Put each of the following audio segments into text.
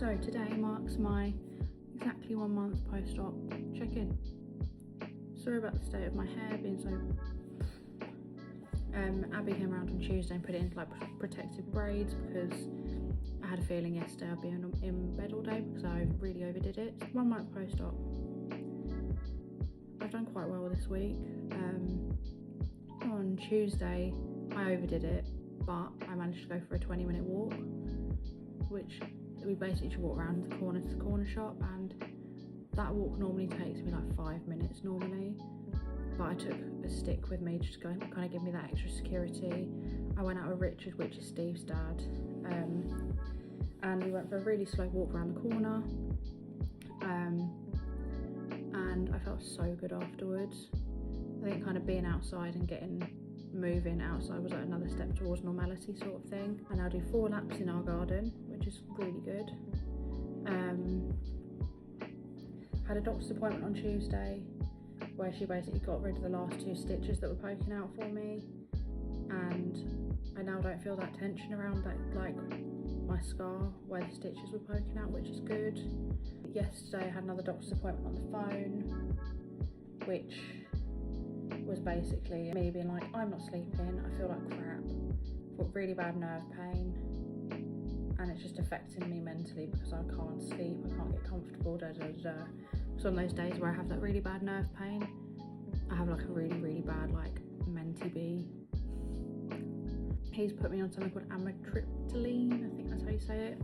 So today marks my exactly 1 month post-op check-in. Sorry about the state of my hair being so... Abby came around on Tuesday and put it into like protective braids because I had a feeling yesterday I'd be in bed all day because I really overdid it. 1 month post-op. I've done quite well this week. On Tuesday I overdid it, but I managed to go for a 20-minute walk, which we basically just walk around the corner to the corner shop, and that walk normally takes me like 5 minutes normally, but I took a stick with me just to kind of give me that extra security. I went out with Richard, which is Steve's dad, and we went for a really slow walk around the corner, and I felt so good afterwards. I think kind of being outside and moving outside was like another step towards normality sort of thing. And I'll do 4 laps in our garden, which is really good. Had a doctor's appointment on Tuesday where she basically got rid of the last 2 stitches that were poking out for me, and I now don't feel that tension around that, like my scar where the stitches were poking out, which is good. Yesterday I had another doctor's appointment on the phone, which was basically me being like, I'm not sleeping, I feel like crap, I've got really bad nerve pain, and it's just affecting me mentally because I can't sleep, I can't get comfortable, So on those days where I have that really bad nerve pain, I have like a really bad like mentee bee. He's put me on something called amitriptyline, I think that's how you say it,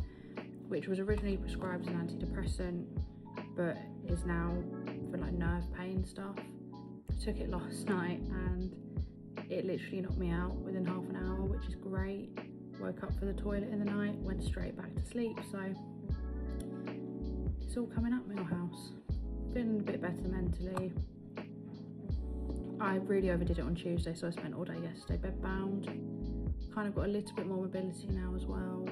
which was originally prescribed as an antidepressant, but is now for like nerve pain stuff. I took it last night and it literally knocked me out within half an hour, which is great. Woke up for the toilet in the night, went straight back to sleep, so it's all coming up, Millhouse. Feeling a bit better mentally. I really overdid it on Tuesday, so I spent all day yesterday bedbound. Kind of got a little bit more mobility now as well.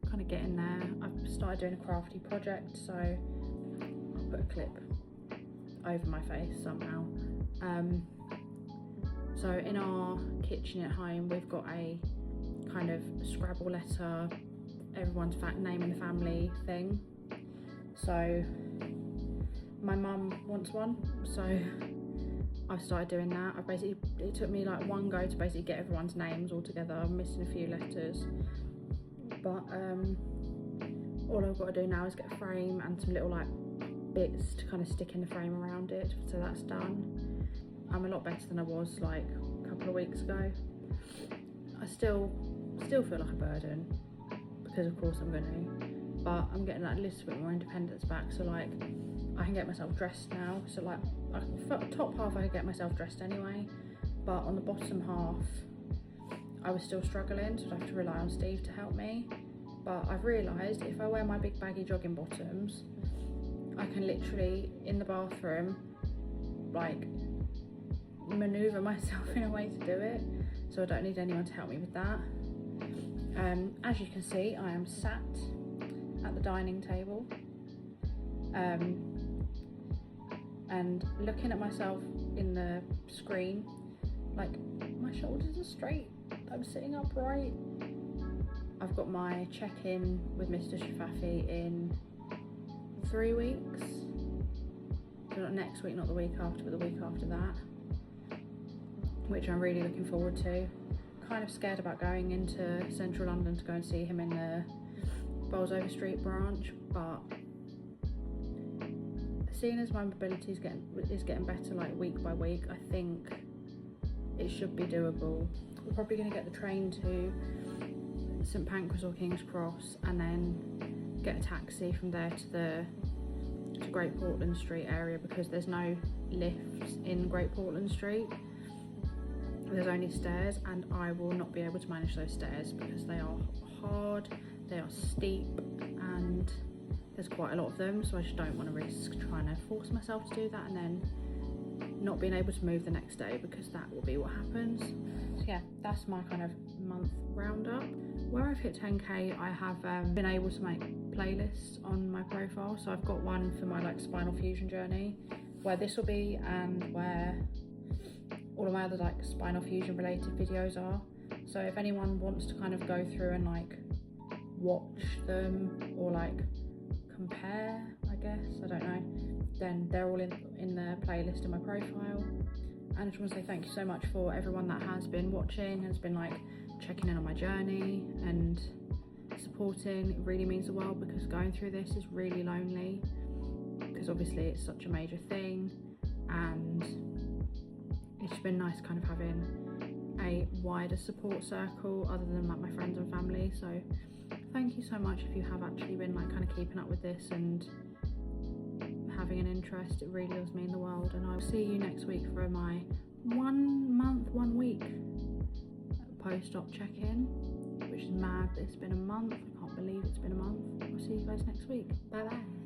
Kind of getting there. I've started doing a crafty project, so I'll put a clip over my face somehow. So in our kitchen at home, we've got a kind of Scrabble letter, everyone's name in the family thing. So my mum wants one, so I've started doing that. It took me like 1 go to basically get everyone's names all together. I'm missing a few letters, but all I've got to do now is get a frame and some little like bits to kind of stick in the frame around it, so that's done. I'm a lot better than I was like a couple of weeks ago. I still feel like a burden because of course I'm going to, but I'm getting that little bit more independence back, so like I can get myself dressed now. So like top half I could get myself dressed anyway, but on the bottom half I was still struggling, so I'd have to rely on Steve to help me. But I've realised if I wear my big baggy jogging bottoms, I can literally in the bathroom like manoeuvre myself in a way to do it, so I don't need anyone to help me with that. As you can see, I am sat at the dining table and looking at myself in the screen, like my shoulders are straight, I'm sitting upright. I've got my check-in with Mr. Shafafi in 3 weeks, so not next week, not the week after, but the week after that, which I'm really looking forward to. Kind of scared about going into central London to go and see him in the Bolsover Street branch, but seeing as my mobility is getting better like week by week, I think it should be doable. We're probably going to get the train to St Pancras or King's Cross and then get a taxi from there to Great Portland Street area, because there's no lifts in Great Portland Street. There's only stairs, and I will not be able to manage those stairs because they are hard, they are steep, and there's quite a lot of them, so I just don't want to risk trying to force myself to do that and then not being able to move the next day, because that will be what happens. So yeah, that's my kind of month roundup. Where I've hit 10k, I have been able to make playlists on my profile. So I've got one for my like Spinalfusion journey, where this will be, and where all of my other like Spinalfusion related videos are. So if anyone wants to kind of go through and like watch them or like compare, I guess, I don't know, then they're all in the playlist in my profile. And I just want to say thank you so much for everyone that has been watching, has been like checking in on my journey and supporting. It really means the world, because going through this is really lonely, because obviously it's such a major thing, and it's just been nice kind of having a wider support circle other than like my friends and family. So thank you so much if you have actually been like kind of keeping up with this and having an interest. It really does mean the world, and I'll see you next week for my 1 week post-op check-in, which is mad that it's been a month. I can't believe it's been a month. I'll see you guys next week. Bye bye.